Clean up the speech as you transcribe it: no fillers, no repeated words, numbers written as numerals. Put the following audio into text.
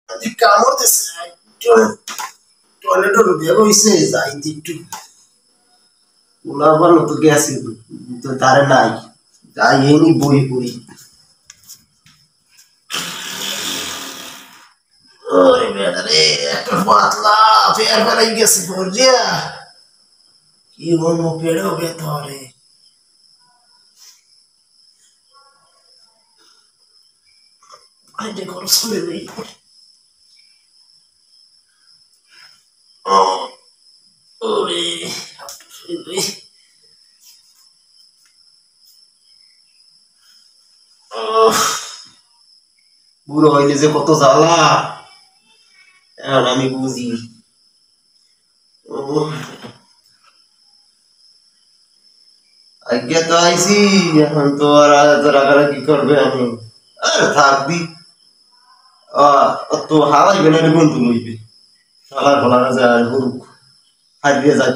আজ কামড় দিছে একটু টয়লেটে ঢুকে গেছে যাইতে একটু ওলাবার মতো গেছে তো তারে নাই যাই এনি বই পড়ি ওরে বেটা রে একটা পাতলা ফের ফেরাই গেছে পড়িয়া কি বলবো পেড়েও ভেতরে আইডে করো শুনে নেই ওরে বুড়ো হইলে যে কত জ্বালা এখন আমি বুঝি আজ্ঞা তো আইসি এখন তো আর রাগারাগি করবে আমি আরে থাকবি তো হারাইবে না বন্ধু লইবে শালা ভোলা যায় আর গরু হারিয়ে যায়